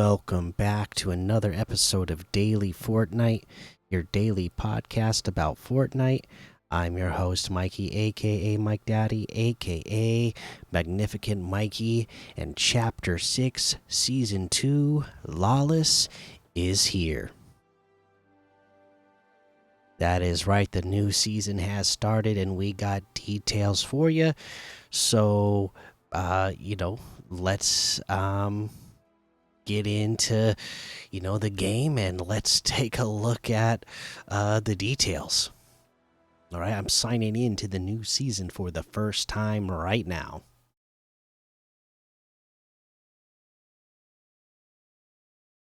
welcome back to another episode of Daily Fortnite, your daily podcast about Fortnite. I'm your host, Mikey, aka Mike Daddy, aka Magnificent Mikey, and Chapter 6, Season 2, Lawless, is here. That is right, the new season has started, and we got details for you. So, let's get into the game, and let's take a look at the details. All right, I'm signing in to the new season for the first time right now.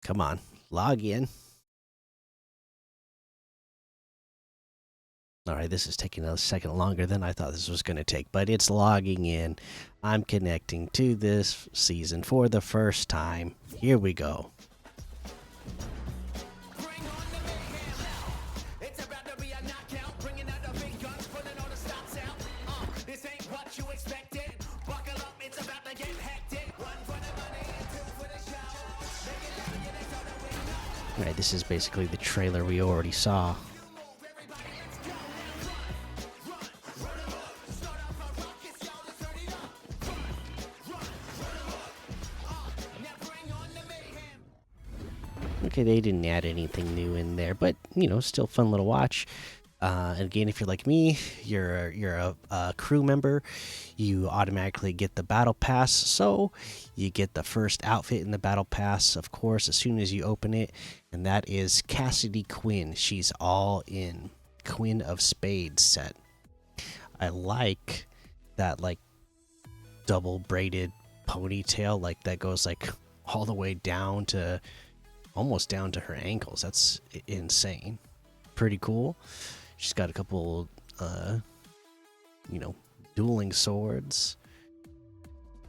Come on, log in. All right, this is taking a second longer than I thought this was going to take, but it's logging in. I'm connecting to this season for the first time. Here we go. All right, this is basically the trailer we already saw. Okay, they didn't add anything new in there, but still fun little watch. And again, if you're like me, you're a crew member, you automatically get the battle pass. So you get the first outfit in the battle pass, of course, as soon as you open it, and that is Cassidy Quinn. She's all in Queen of Spades set. I like that double braided ponytail, that goes all the way down to almost down to her ankles. That's insane. Pretty cool. She's got a couple dueling swords.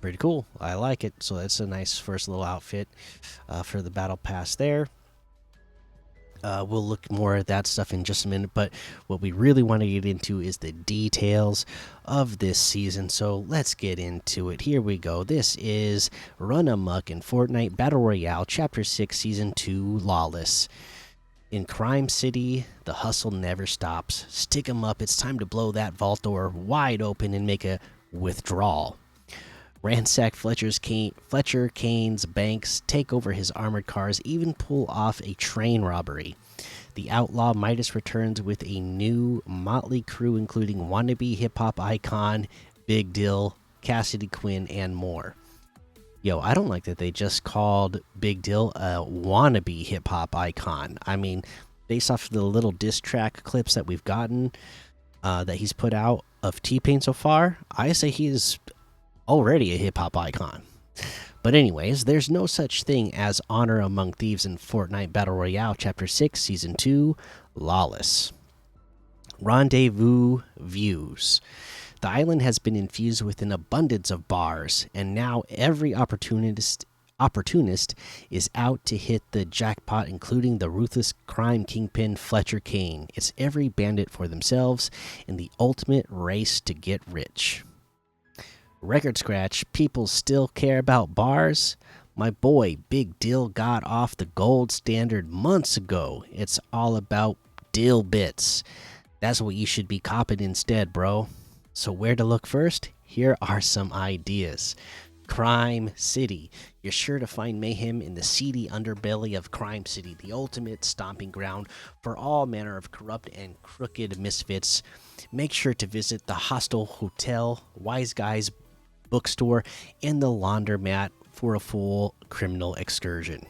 Pretty cool. I like it. So that's a nice first little outfit for the battle pass there. We'll look more at that stuff in just a minute, but what we really want to get into is the details of this season. So let's get into it. Here we go. This is Run Amok in Fortnite Battle Royale, Chapter 6, Season 2, Lawless. In Crime City, the hustle never stops. Stick 'em up. It's time to blow that vault door wide open and make a withdrawal. Ransack Fletcher Kane's banks, take over his armored cars, even pull off a train robbery. The outlaw Midas returns with a new motley crew, including wannabe hip hop icon Big Dill, Cassidy Quinn, and more. Yo, I don't like that they just called Big Dill a wannabe hip hop icon. I mean, based off of the little diss track clips that we've gotten that he's put out of T-Pain so far, I say he is already a hip hop icon. But anyways, there's no such thing as honor among thieves in Fortnite Battle Royale Chapter 6 Season 2 Lawless. Rendezvous views. The island has been infused with an abundance of bars, and now every opportunist is out to hit the jackpot, including the ruthless crime kingpin Fletcher Kane. It's every bandit for themselves in the ultimate race to get rich. Record scratch, people still care about bars? My boy Big Dill got off the gold standard months ago. It's all about dill bits. That's what you should be copping instead, bro. So where to look first? Here are some ideas. Crime City. You're sure to find mayhem in the seedy underbelly of Crime City, the ultimate stomping ground for all manner of corrupt and crooked misfits. Make sure to visit the Hostel Hotel, Wise Guys bookstore, and the laundromat for a full criminal excursion.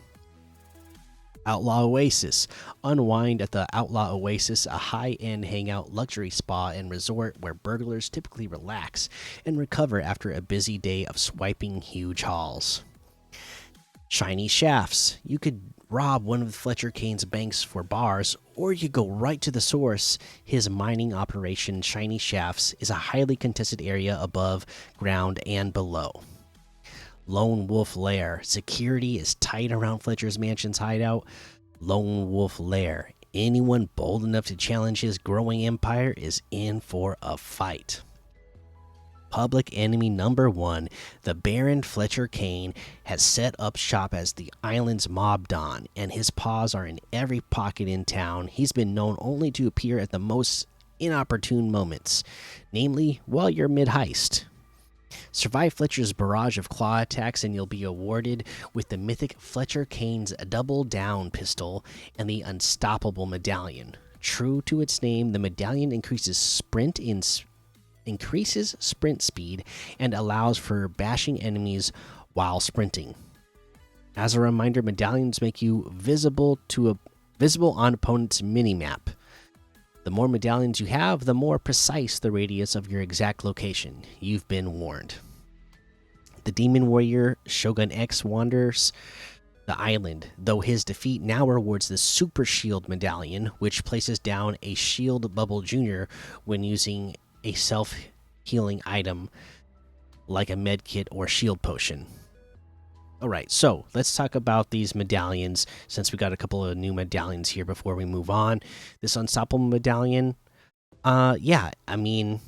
Outlaw Oasis. Unwind at the Outlaw Oasis, a high-end hangout luxury spa and resort where burglars typically relax and recover after a busy day of swiping huge hauls. Shiny Shafts. You could rob one of Fletcher Kane's banks for bars, or you go right to the source. His mining operation, Shiny Shafts, is a highly contested area above ground and below. Lone Wolf Lair. Security is tight around Fletcher's mansion's hideout. Lone Wolf Lair. Anyone bold enough to challenge his growing empire is in for a fight. Public enemy number one, the Baron Fletcher Kane, has set up shop as the island's mob don, and his paws are in every pocket in town. He's been known only to appear at the most inopportune moments, namely while you're mid heist. Survive Fletcher's barrage of claw attacks, and you'll be awarded with the mythic Fletcher Kane's double down pistol and the unstoppable medallion. True to its name, the medallion increases sprint speed and allows for bashing enemies while sprinting. As a reminder, medallions make you visible on opponents' minimap. The more medallions you have, the more precise the radius of your exact location. You've been warned. The Demon Warrior Shogun X wanders the island, though his defeat now rewards the Super Shield Medallion, which places down a Shield Bubble Jr. when using a self-healing item like a medkit or shield potion. Alright, so let's talk about these medallions since we got a couple of new medallions here before we move on. This Unstoppable Medallion, yeah, I mean,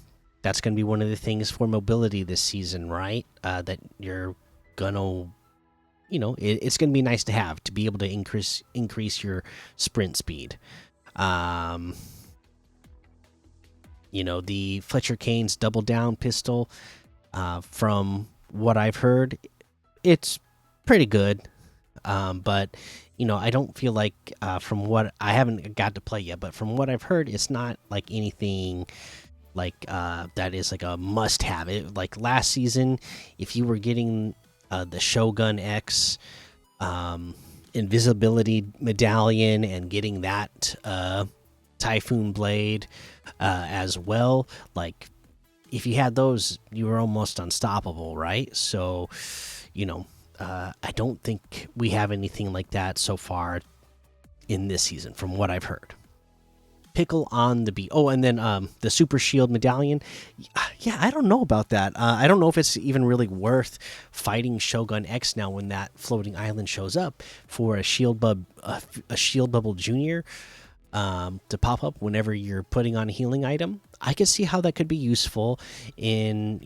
that's going to be one of the things for mobility this season, right? That you're gonna, it's going to be nice to have, to be able to increase your sprint speed. The Fletcher Kane's double down pistol, from what I've heard, it's pretty good. But I don't feel like, from what I haven't got to play yet, but from what I've heard, it's not like anything like that is like a must have. It like last season, if you were getting the Shogun X invisibility medallion and getting that Typhoon Blade as well, like if you had those, you were almost unstoppable, right? So I don't think we have anything like that so far in this season from what I've heard. Pickle on the beat. Oh, and then the Super Shield Medallion. Yeah, I don't know about that. I don't know if it's even really worth fighting Shogun X now when that floating island shows up for a Shield Bubble Junior to pop up whenever you're putting on a healing item. I could see how that could be useful in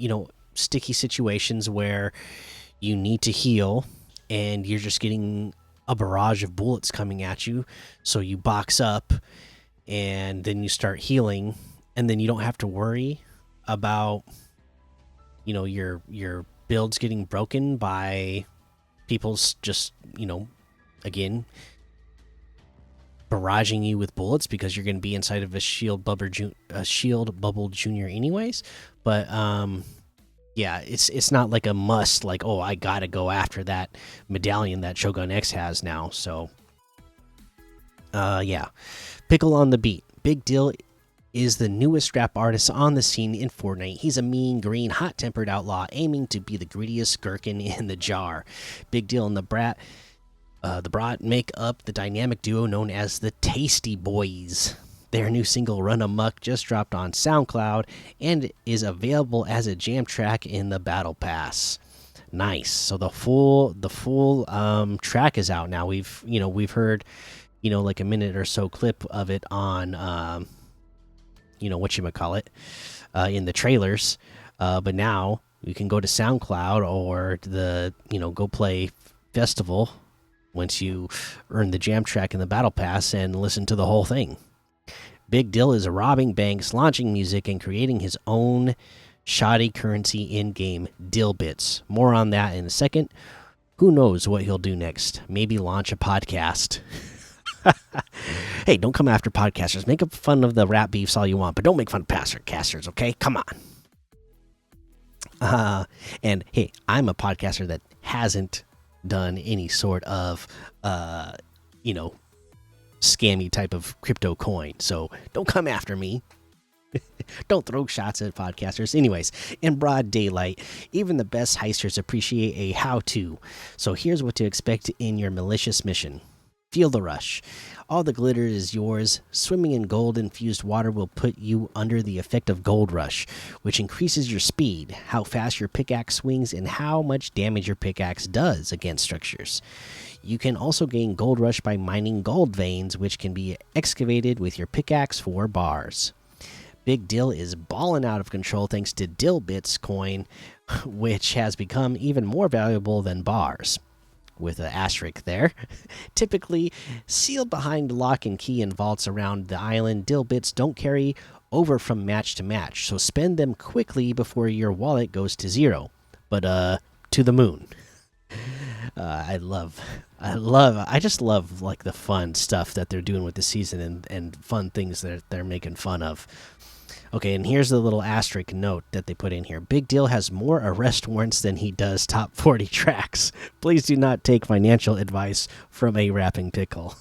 sticky situations where you need to heal and you're just getting a barrage of bullets coming at you, so you box up and then you start healing, and then you don't have to worry about your builds getting broken by people's just again barraging you with bullets because you're going to be inside of a shield bubble junior anyways. But yeah, it's not like a must, like, oh, I gotta go after that medallion that Shogun X has now. So yeah. Pickle on the beat. Big Dill is the newest rap artist on the scene in Fortnite. He's a mean, green, hot-tempered outlaw aiming to be the greediest gherkin in the jar. Big Dill and the Brat make up the dynamic duo known as the Tasty Boys. Their new single "Run Amok" just dropped on SoundCloud and is available as a jam track in the Battle Pass. Nice. So the full track is out now. We've heard like a minute or so clip of it on whatchamacallit, in the trailers, but now you can go to SoundCloud or the Go Play Festival once you earn the jam track in the Battle Pass and listen to the whole thing. Big Dill is robbing banks, launching music, and creating his own shoddy currency in-game, Dill Bits. More on that in a second. Who knows what he'll do next? Maybe launch a podcast. Hey, don't come after podcasters. Make fun of the rap beefs all you want, but don't make fun of podcasters, okay? Come on. And hey, I'm a podcaster that hasn't done any sort of scammy type of crypto coin, so don't come after me. Don't throw shots at podcasters. Anyways, in broad daylight, even the best heisters appreciate a how-to. So here's what to expect in your malicious mission. Feel the rush. All the glitter is yours. Swimming in gold-infused water will put you under the effect of Gold Rush, which increases your speed, how fast your pickaxe swings, and how much damage your pickaxe does against structures. You can also gain Gold Rush by mining gold veins, which can be excavated with your pickaxe for bars. Big Dill is balling out of control thanks to Dillbits coin, which has become even more valuable than bars, with an asterisk there. Typically sealed behind lock and key in vaults around the island, Dillbits don't carry over from match to match, so spend them quickly before your wallet goes to zero. But to the moon. I just love like the fun stuff that they're doing with the season and fun things that they're making fun of. Okay, and here's the little asterisk note that they put in here. Big Deal has more arrest warrants than he does top 40 tracks. Please do not take financial advice from a rapping pickle.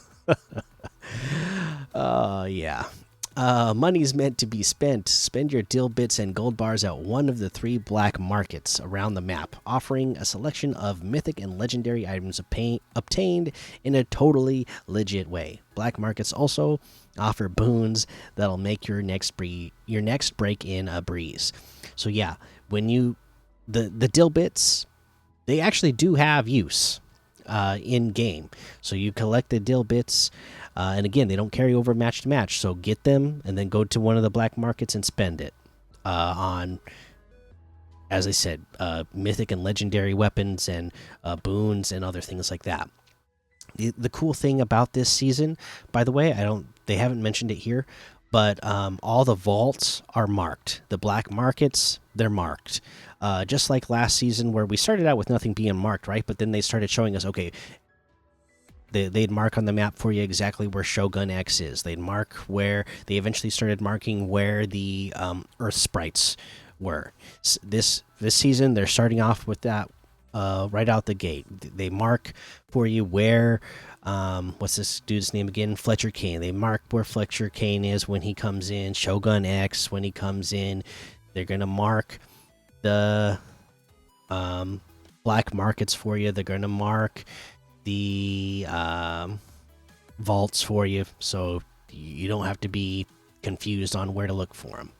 Yeah. Money's meant to be spent. Spend your dill bits and gold bars at one of the 3 black markets around the map, offering a selection of mythic and legendary items obtained in a totally legit way. Black markets also offer boons that'll make your next break in a breeze. So yeah, when the dill bits, they actually do have use in game. So you collect the dill bits. And again, they don't carry over match to match, so get them and then go to one of the black markets and spend it on, as I said, mythic and legendary weapons and boons and other things like that. The cool thing about this season, by the way, they haven't mentioned it here, but all the vaults are marked. The black markets, they're marked. Just like last season where we started out with nothing being marked, right? But then they started showing us, okay, they'd mark on the map for you exactly where Shogun X is. They'd mark where they eventually started marking where the Earth sprites were. This season, they're starting off with that right out the gate. They mark for you where what's this dude's name again? Fletcher Kane. They mark where Fletcher Kane is when he comes in. Shogun X when he comes in. They're gonna mark the black markets for you. They're gonna mark the vaults for you, so you don't have to be confused on where to look for them.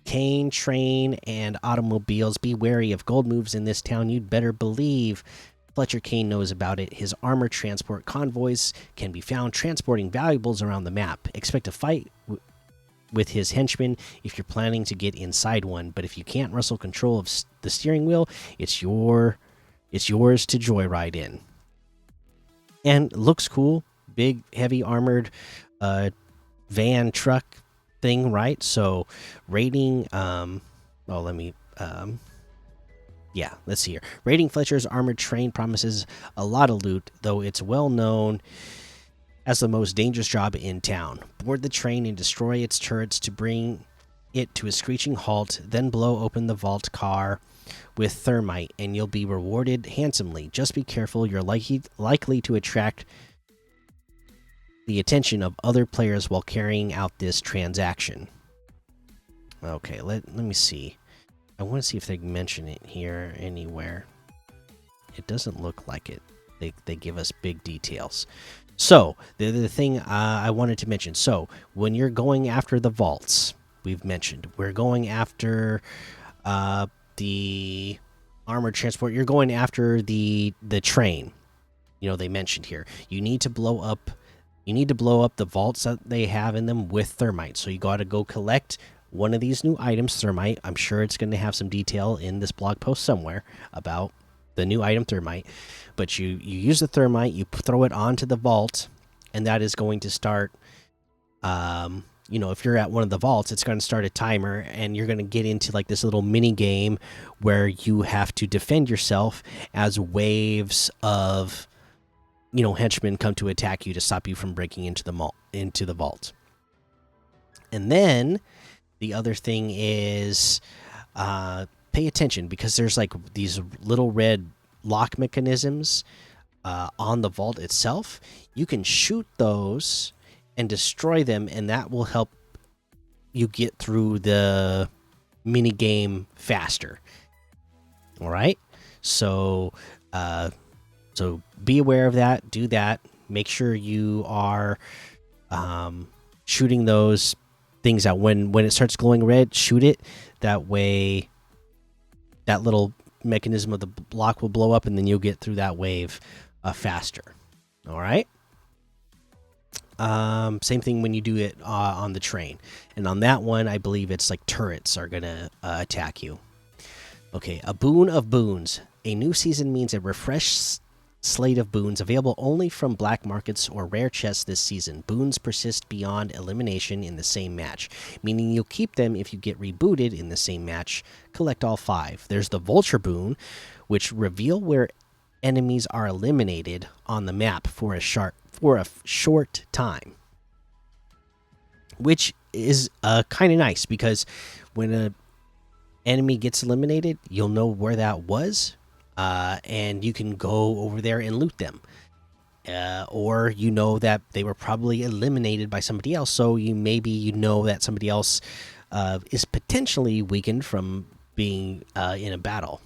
Kane, train, and automobiles. Be wary of gold moves in this town. You'd better believe Fletcher Kane knows about it. His armor transport convoys can be found transporting valuables around the map. Expect a fight with his henchmen if you're planning to get inside one, but if you can't wrestle control of the steering wheel, it's yours to joyride in. And looks cool, big, heavy armored van truck thing, right? So raiding, let's see here. Raiding Fletcher's armored train promises a lot of loot, though it's well known as the most dangerous job in town. Board the train and destroy its turrets to bring it to a screeching halt, then blow open the vault car with thermite and you'll be rewarded handsomely. Just be careful, you're likely to attract the attention of other players while carrying out this transaction. Okay, let me see. I want to see if they mention it here anywhere. It doesn't look like it. They give us big details. So the thing I wanted to mention. So when you're going after the vaults, we've mentioned we're going after the armored transport. You're going after the train. You know, they mentioned here. You need to blow up the vaults that they have in them with thermite. So you got to go collect one of these new items, thermite. I'm sure it's going to have some detail in this blog post somewhere about the new item thermite. But you use the thermite, you throw it onto the vault, and that is going to start if you're at one of the vaults, it's going to start a timer and you're going to get into like this little mini game where you have to defend yourself as waves of henchmen come to attack you to stop you from breaking into the vault. And then the other thing is pay attention, because there's like these little red lock mechanisms on the vault itself. You can shoot those and destroy them, and that will help you get through the mini game faster. All right, so be aware of that. Do that. Make sure you are shooting those things out when it starts glowing red. Shoot it. That way, that little mechanism of the block will blow up, and then you'll get through that wave faster. All right. Same thing when you do it on the train. And on that one, I believe it's like turrets are gonna attack you. Okay, a boon of boons. A new season means a refreshed slate of boons available only from black markets or rare chests this season. Boons persist beyond elimination in the same match, meaning you'll keep them if you get rebooted in the same match. Collect all 5. There's the vulture boon, which reveal where enemies are eliminated on the map for a short time, which is kind of nice because when a enemy gets eliminated, you'll know where that was, and you can go over there and loot them. Or you know that they were probably eliminated by somebody else, so you know that somebody else is potentially weakened from being in a battle.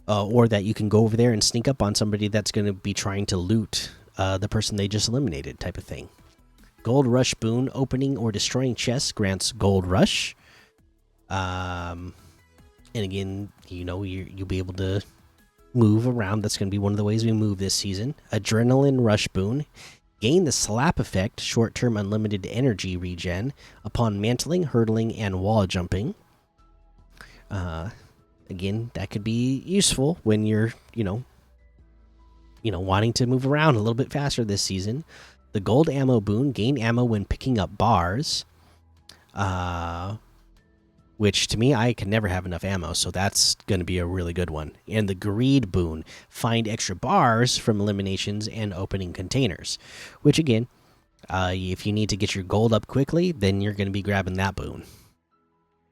Or that you can go over there and sneak up on somebody that's going to be trying to loot the person they just eliminated, type of thing. Gold Rush boon, opening or destroying chests grants Gold Rush. And again, you'll be able to move around. That's going to be one of the ways we move this season. Adrenaline Rush boon, gain the slap effect, short-term unlimited energy regen upon mantling, hurdling, and wall jumping. Again, that could be useful when you're, wanting to move around a little bit faster this season. The gold ammo boon, gain ammo when picking up bars. Which to me, I can never have enough ammo, so that's going to be a really good one. And the greed boon, find extra bars from eliminations and opening containers. Which again, if you need to get your gold up quickly, then you're going to be grabbing that boon.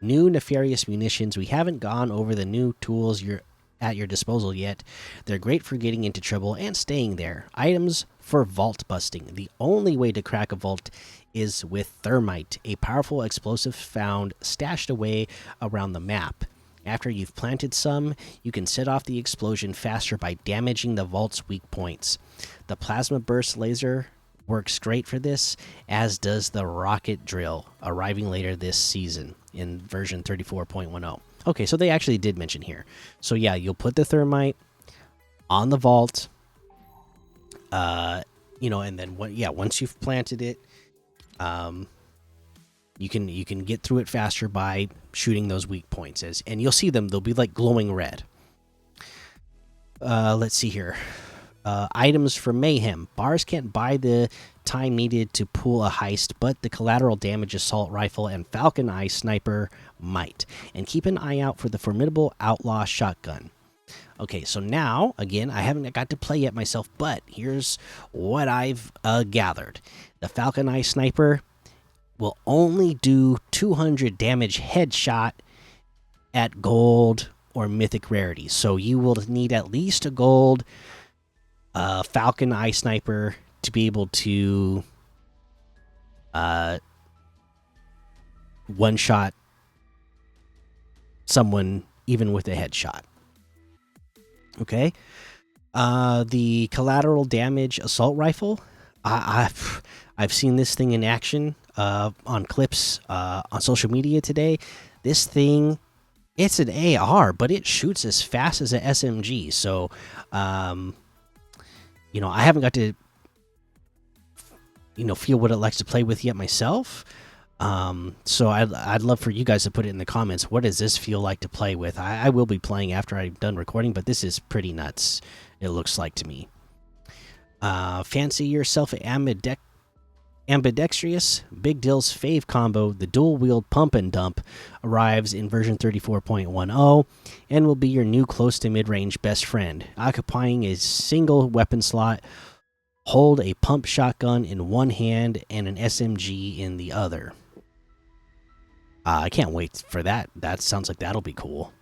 New nefarious munitions. We haven't gone over the new tools you're at your disposal yet. They're great for getting into trouble and staying there. Items for vault busting. The only way to crack a vault is with thermite, a powerful explosive found stashed away around the map. After you've planted some, you can set off the explosion faster by damaging the vault's weak points. The plasma burst laser works great for this, as does the rocket drill, arriving later this season in version 34.10. Okay, so they actually did mention here. So yeah, you'll put the thermite on the vault, and then once you've planted it, you can get through it faster by shooting those weak points, and you'll see them. They'll be like glowing red. Let's see here. Items for mayhem. Bars can't buy the time needed to pull a heist, but the collateral damage assault rifle and falcon eye sniper might. And keep an eye out for the formidable outlaw shotgun. Okay, so now again, I haven't got to play yet myself, but here's what I've gathered. The falcon eye sniper will only do 200 damage headshot at gold or mythic rarity. So you will need at least a gold falcon eye sniper to be able to one shot someone even with a headshot. Okay, the collateral damage assault rifle. I've seen this thing in action on clips on social media today. This thing, it's an AR, but it shoots as fast as an SMG. So, I haven't got to feel what it likes to play with yet myself. So I'd love for you guys to put it in the comments. What does this feel like to play with? I will be playing after I'm done recording, but this is pretty nuts, it looks like to me. Fancy yourself ambidextrous. Big Dill's fave combo, the dual wield pump and dump, arrives in version 34.10 and will be your new close to mid range best friend. Occupying a single weapon slot, hold a pump shotgun in one hand and an SMG in the other. I can't wait for that. That sounds like that'll be cool.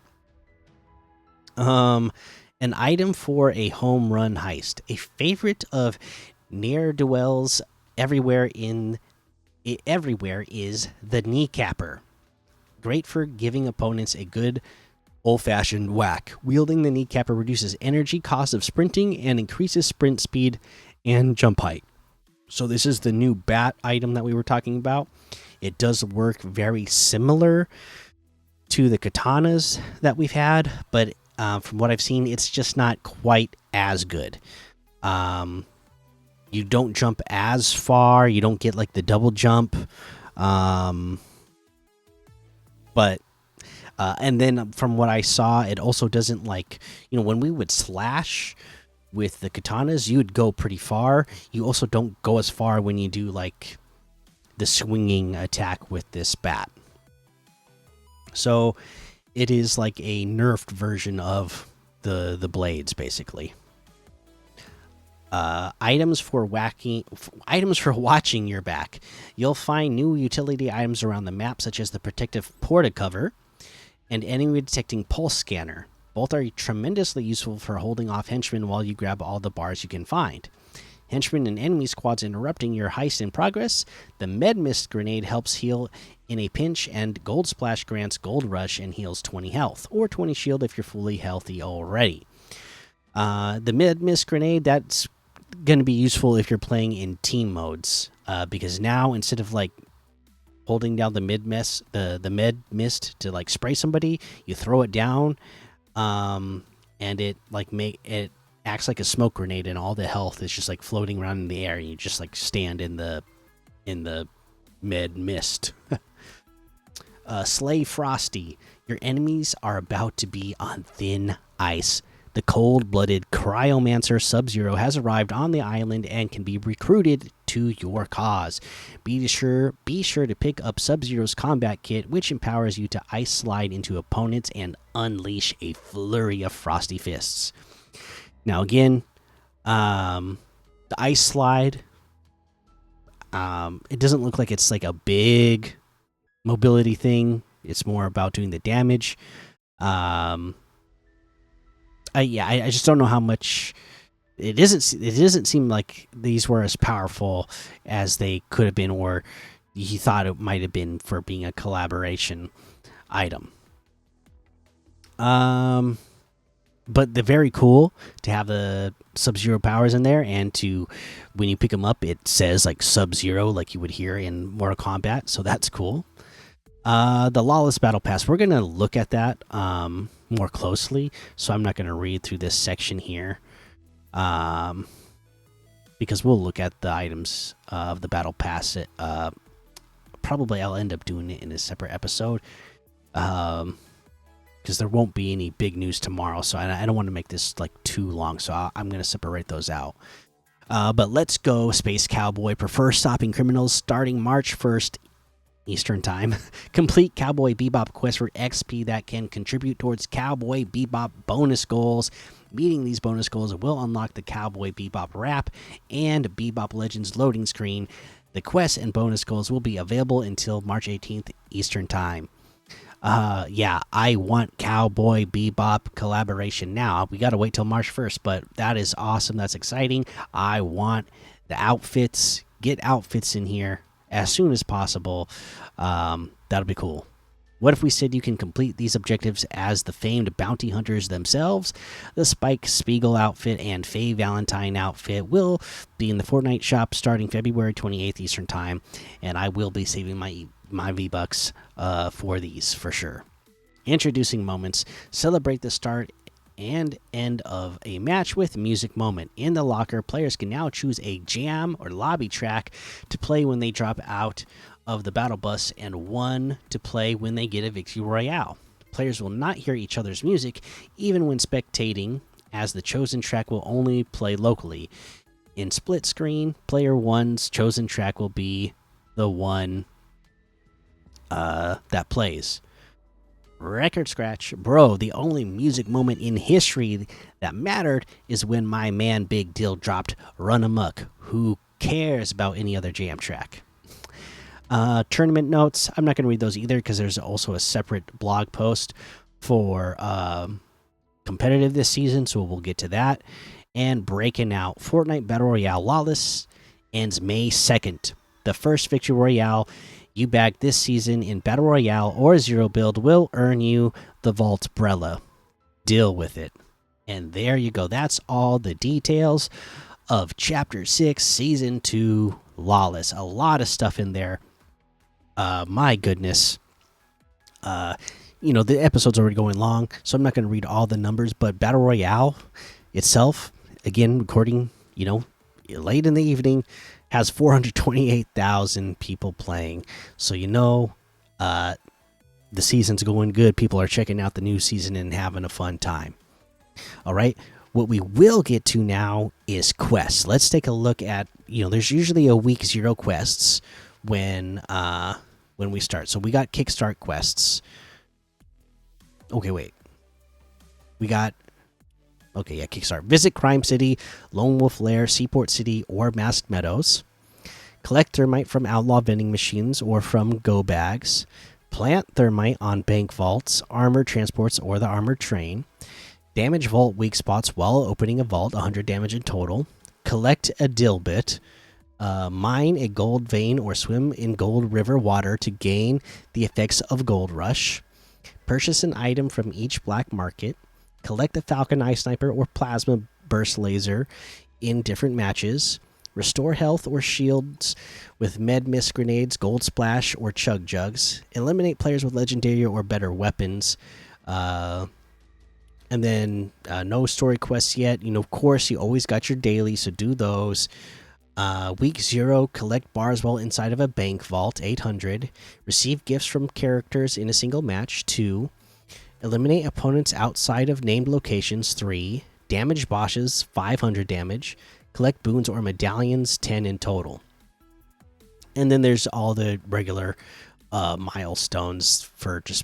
An item for a home run heist. A favorite of ne'er-do-wells everywhere is the kneecapper. Great for giving opponents a good old-fashioned whack. Wielding the kneecapper reduces energy cost of sprinting and increases sprint speed and jump height. So this is the new bat item that we were talking about. It does work very similar to the katanas that we've had, but from what I've seen, it's just not quite as good. you don't jump as far. You don't get like the double jump. Um, but and then from what I saw, it also doesn't like, when we would slash with the katanas, you would go pretty far. You also don't go as far when you do like the swinging attack with this bat. So it is like a nerfed version of the blades, basically. Items for watching your back. You'll find new utility items around the map, such as the protective porta cover and enemy detecting pulse scanner. Both are tremendously useful for holding off henchmen while you grab all the bars you can find. Henchmen and enemy squads interrupting your heist in progress. The Med Mist grenade helps heal in a pinch, and Gold Splash grants Gold Rush and heals 20 health, or 20 shield if you're fully healthy already. The Med Mist grenade, that's going to be useful if you're playing in team modes, because now instead of like holding down the med mist to like spray somebody, you throw it down, and it like it acts like a smoke grenade, and all the health is just like floating around in the air, and you just like stand in the med mist. Slay Frosty. Your enemies are about to be on thin ice. The cold-blooded Cryomancer Sub-Zero has arrived on the island and can be recruited to your cause. Be sure to pick up Sub-Zero's combat kit, which empowers you to ice slide into opponents and unleash a flurry of frosty fists. Now again, the ice slide, it doesn't look like it's like a big mobility thing. It's more about doing the damage. I just don't know how much. It doesn't seem like these were as powerful as they could have been, or he thought it might have been for being a collaboration item. But they're very cool to have the Sub-Zero powers in there, and to when you pick them up, it says like Sub-Zero, like you would hear in Mortal Kombat. So that's cool. The Lawless Battle Pass. We're gonna look at that more closely, so I'm not gonna read through this section here, because we'll look at the items of the Battle Pass. Probably I'll end up doing it in a separate episode, because there won't be any big news tomorrow. So I don't want to make this like too long. So I'm gonna separate those out. But let's go, Space Cowboy. Prefer stopping criminals starting March 1st. Eastern Time. Complete Cowboy Bebop quests for XP that can contribute towards Cowboy Bebop bonus goals. Meeting these bonus goals will unlock the Cowboy Bebop wrap and Bebop Legends loading screen. The quests and bonus goals will be available until March 18th Eastern Time. Yeah, I want Cowboy Bebop collaboration now. We got to wait till March 1st, but that is awesome. That's exciting. I want the outfits. Get outfits in here as soon as possible. That'll be cool. What if we said you can complete these objectives as the famed bounty hunters themselves? The Spike Spiegel outfit and Faye Valentine outfit will be in the Fortnite shop starting February 28th Eastern Time, and I will be saving my V-Bucks for these for sure. Introducing moments. Celebrate the start and end of a match with music moment. In the locker, players can now choose a jam or lobby track to play when they drop out of the battle bus, and one to play when they get a victory royale. Players will not hear each other's music even when spectating, as the chosen track will only play locally. In split screen, player one's chosen track will be the one that plays. Record scratch. Bro, the only music moment in history that mattered is when my man Big Dill dropped Run Amok. Who cares about any other jam track? Tournament notes. I'm not going to read those either, because there's also a separate blog post for competitive this season, so we'll get to that. And breaking out. Fortnite Battle Royale Lawless ends May 2nd. The first victory royale you bag this season in Battle Royale or Zero Build will earn you the Vault Brella. Deal with it. And there you go. That's all the details of Chapter 6, Season 2, Lawless. A lot of stuff in there. My goodness. The episode's already going long, so I'm not going to read all the numbers, but Battle Royale itself, again, recording, late in the evening, has 428,000 people playing. So uh, the season's going good. People are checking out the new season and having a fun time. All right. What we will get to now is quests. Let's take a look at, there's usually a week 0 quests when we start. So we got kickstart quests. Okay, wait. We got kickstart. Visit Crime City, Lone Wolf Lair, Seaport City, or Masked Meadows. Collect thermite from outlaw vending machines or from go bags. Plant thermite on bank vaults, armored transports, or the armored train. Damage vault weak spots while opening a vault, 100 damage in total. Collect a dilbit. Mine a gold vein or swim in gold river water to gain the effects of Gold Rush. Purchase an item from each black market. Collect a Falcon Eye Sniper or Plasma Burst Laser in different matches. Restore health or shields with Med Mist grenades, Gold Splash, or Chug Jugs. Eliminate players with legendary or better weapons. And then no story quests yet. Of course, you always got your daily, so do those. Week 0, collect bars while inside of a bank vault, 800. Receive gifts from characters in a single match, 2. Eliminate opponents outside of named locations, 3. Damage bosses, 500 damage. Collect boons or medallions, 10 in total. And then there's all the regular milestones for just,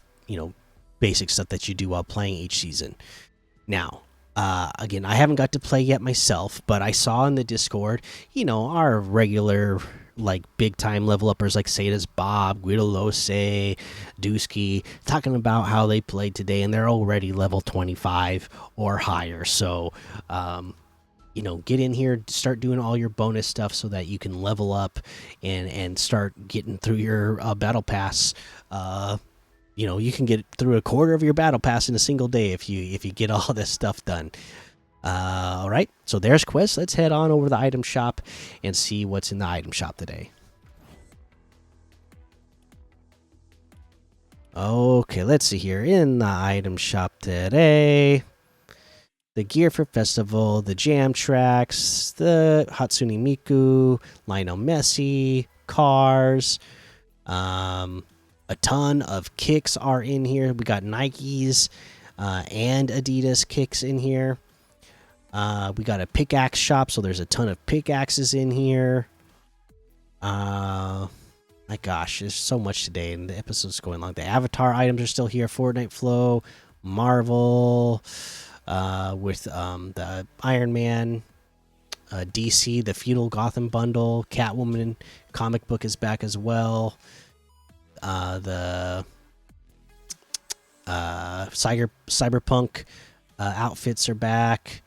basic stuff that you do while playing each season. Now, again, I haven't got to play yet myself, but I saw in the Discord, our regular, big time level uppers like Sada's Bob, Guido Lose, Dusky, talking about how they played today, and they're already level 25 or higher. So, get in here, start doing all your bonus stuff so that you can level up and start getting through your battle pass. You can get through a quarter of your battle pass in a single day if you get all this stuff done. All right, so there's quests. Let's head on over to the item shop and see what's in the item shop today. Okay, let's see here. In the item shop today, the gear for festival, the jam tracks, the Hatsune Miku, Lionel Messi, cars, a ton of kicks are in here. We got Nikes and Adidas kicks in here. We got a pickaxe shop, so there's a ton of pickaxes in here. My gosh, there's so much today, and the episode's going long. The Avatar items are still here. Fortnite Flow, Marvel, with the Iron Man, DC, the Feudal Gotham bundle, Catwoman comic book is back as well. The cyberpunk outfits are back.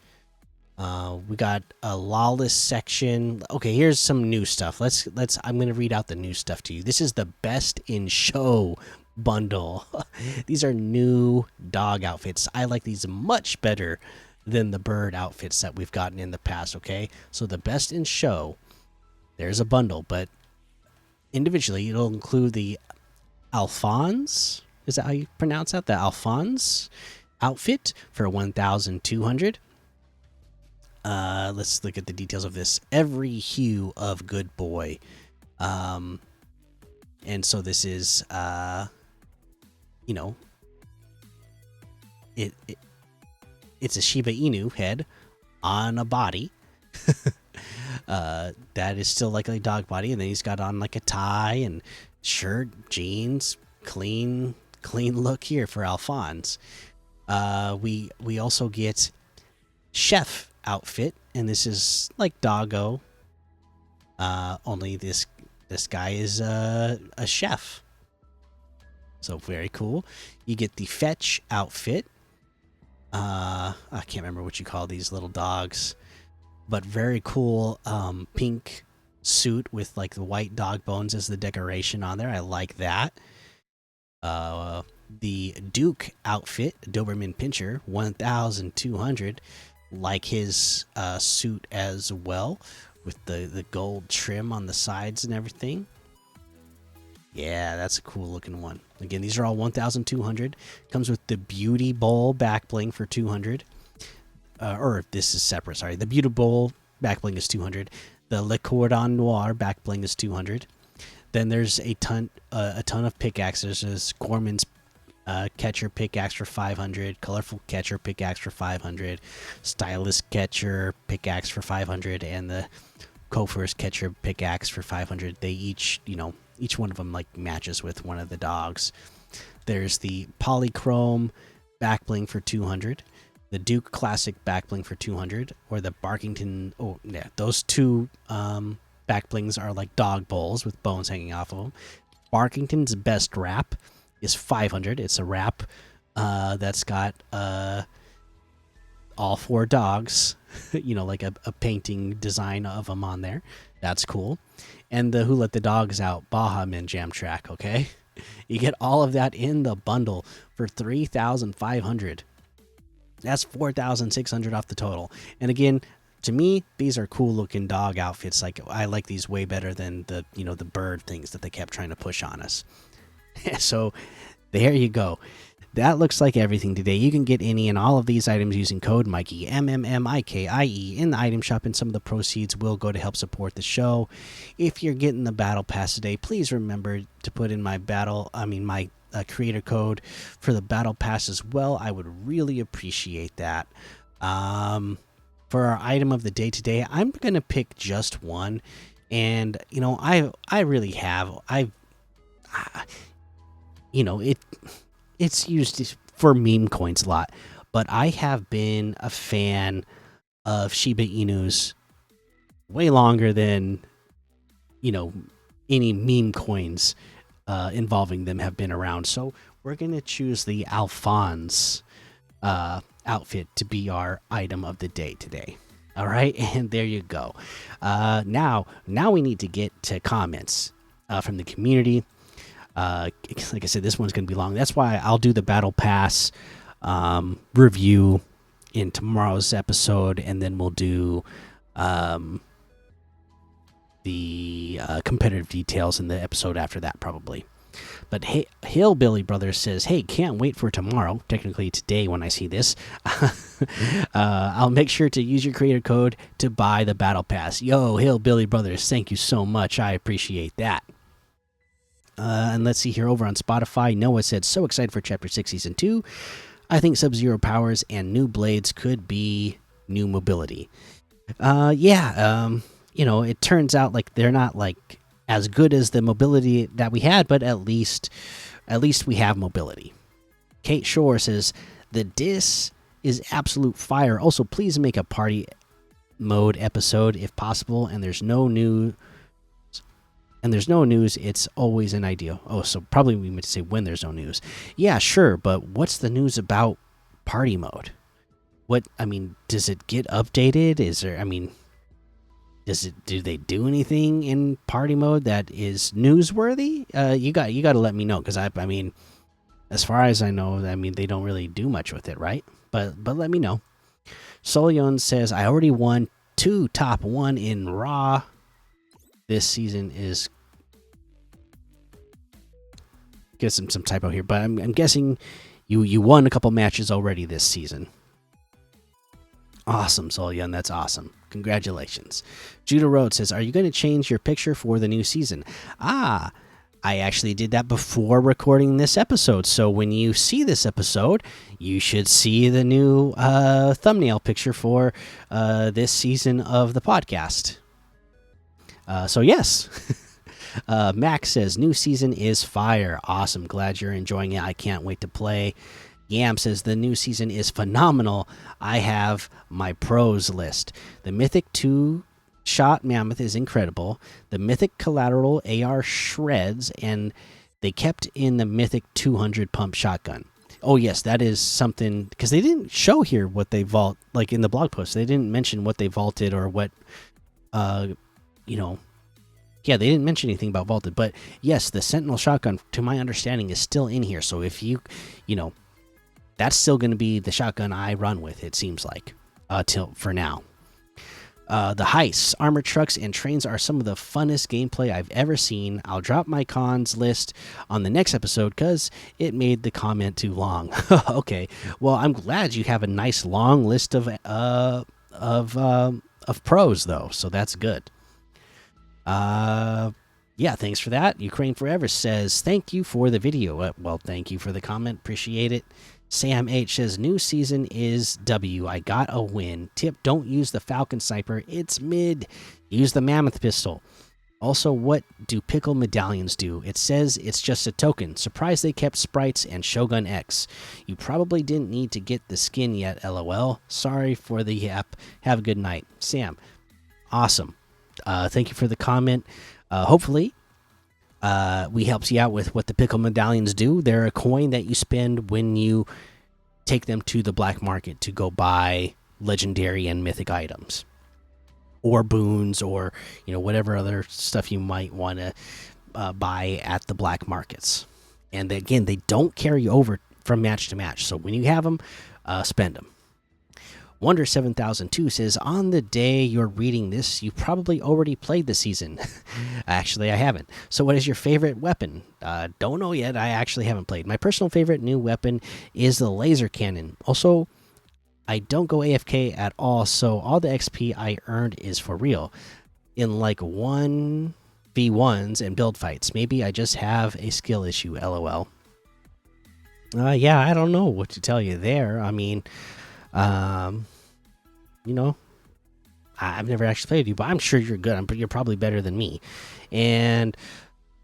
We got a Lawless section. Okay, here's some new stuff. I'm gonna read out the new stuff to you. This is the best in show bundle. These are new dog outfits. I like these much better than the bird outfits that we've gotten in the past. Okay, so the best in show, there's a bundle, but individually it'll include the Alphonse, is that how you pronounce that? The Alphonse outfit for 1,200. Let's look at the details of this. Every hue of good boy. And so this is it's a Shiba Inu head on a body. That is still like a dog body, and then he's got on like a tie and shirt, jeans, clean look here for Alphonse. We also get chef outfit, and this is like doggo. Only this guy is a chef. So very cool. You get the fetch outfit. I can't remember what you call these little dogs, but very cool. Pink suit with like the white dog bones as the decoration on there. I like that. The Duke outfit, Doberman Pinscher, 1,200. Like his suit as well, with the gold trim on the sides and everything. Yeah, that's a cool looking one. Again, these are all 1,200. Comes with the Beauty Bowl back bling for 200. Or this is separate. Sorry, the Beauty Bowl back bling is 200. The Le Cordon Noir back bling is 200. Then there's a ton of pickaxes. There's Gorman's catcher pickaxe for 500, colorful catcher pickaxe for 500, stylus catcher pickaxe for 500, and the Kofor's catcher pickaxe for 500. They each, each one of them like matches with one of the dogs. There's the polychrome back bling for 200, the Duke classic back bling for 200, or the Barkington. Oh yeah, those two back blings are like dog bowls with bones hanging off of them. Barkington's best wrap is 500. It's a wrap that's got all 4 dogs, like a painting design of them on there. That's cool. And the Who Let the Dogs Out Baja Men Jam track, okay? You get all of that in the bundle for 3,500. That's 4,600 off the total. And again, to me, these are cool looking dog outfits. Like, I like these way better than the the bird things that they kept trying to push on us. So there you go. That looks like everything today. You can get any and all of these items using code Mikey, MMMIKIE, in the item shop, and some of the proceeds will go to help support the show. If you're getting the battle pass today, please remember to put in my creator code for the battle pass as well. I would really appreciate that. For our item of the day today, I'm gonna pick just one, and I really have it's used for meme coins a lot, but I have been a fan of Shiba Inus way longer than any meme coins involving them have been around. So we're gonna choose the Alphonse outfit to be our item of the day today. All right, and there you go. Now we need to get to comments from the community. Like I said, this one's going to be long. That's why I'll do the Battle Pass review in tomorrow's episode, and then we'll do the competitive details in the episode after that, probably. But hey, Hillbilly Brothers says, "Hey, can't wait for tomorrow. Technically today when I see this. I'll make sure to use your creator code to buy the Battle Pass." Yo, Hillbilly Brothers, thank you so much. I appreciate that. And let's see here over on Spotify. Noah said, "So excited for Chapter 6, Season 2. I think Sub-Zero powers and new blades could be new mobility." It turns out like they're not like as good as the mobility that we had, but at least we have mobility. Kate Shore says, "The Dis is absolute fire. Also, please make a party mode episode if possible, and there's no news, it's always an idea." Oh, so probably we meant to say when there's no news. Yeah, sure, but what's the news about party mode? Does it get updated? Do they do anything in party mode that is newsworthy? You got to let me know, because as far as I know, they don't really do much with it, right? But let me know. Solion says, "I already won 2 top 1 in Raw. This season is..." Get some typo here, but I'm guessing you won a couple matches already this season. Awesome, Solyan, that's awesome. Congratulations. Judah Road says, "Are you going to change your picture for the new season?" I actually did that before recording this episode, so when you see this episode, you should see the new thumbnail picture for this season of the podcast. So yes. Max says, "New season is fire. Awesome. Glad you're enjoying it. I can't wait to play." Yam says, "The new season is phenomenal. I have my pros list. The Mythic 2-shot Mammoth is incredible. The Mythic Collateral AR shreds, and they kept in the Mythic 200 pump shotgun." Oh, yes, that is something, because they didn't show here what they vault, like in the blog post. They didn't mention what they vaulted or what, yeah, they didn't mention anything about vaulted. But yes, the Sentinel shotgun, to my understanding, is still in here. So if that's still going to be the shotgun I run with, it seems like, for now. The heists, armored trucks, and trains are some of the funnest gameplay I've ever seen. I'll drop my cons list on the next episode because it made the comment too long. Okay, well, I'm glad you have a nice long list of of pros though, so that's good. Yeah, thanks for that. Ukraine Forever says thank you for the video. Well, thank you for the comment, appreciate it. Sam H says new season is W. I got a win. Tip: don't use the Falcon Sniper. It's mid. Use the Mammoth pistol. Also, what do pickle medallions do? It says it's just a token. Surprised they kept sprites and Shogun X. You probably didn't need to get the skin yet, lol. Sorry for the yap. Have a good night. Sam, awesome. Thank you for the comment. Hopefully, we helped you out with what the pickle medallions do. They're a coin that you spend when you take them to the black market to go buy legendary and mythic items. Or boons, or whatever other stuff you might want to buy at the black markets. And again, they don't carry over from match to match, so when you have them, spend them. Wonder 7002 says on the day you're reading this, you probably already played the season. Actually, I haven't. So, what is your favorite weapon? Don't know yet. I actually haven't played. My personal favorite new weapon is the laser cannon. Also, I don't go AFK at all, so all the XP I earned is for real. In like 1v1s and build fights. Maybe I just have a skill issue, lol. Yeah, I don't know what to tell you there. I mean, I've never actually played you, but I'm sure you're good. You're probably better than me. And,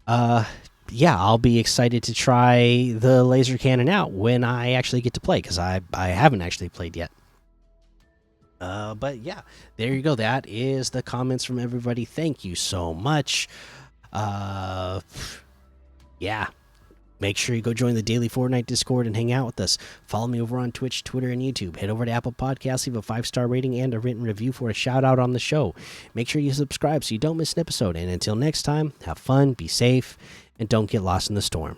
yeah, I'll be excited to try the laser cannon out when I actually get to play, because I haven't actually played yet. But yeah, there you go. That is the comments from everybody. Thank you so much. Yeah, make sure you go join the daily Fortnite Discord and hang out with us. Follow me over on Twitch, Twitter, and YouTube. Head over to Apple Podcasts, leave a 5-star rating and a written review for a shout out on the show. Make sure you subscribe so you don't miss an episode. And until next time, have fun, be safe, and don't get lost in the storm.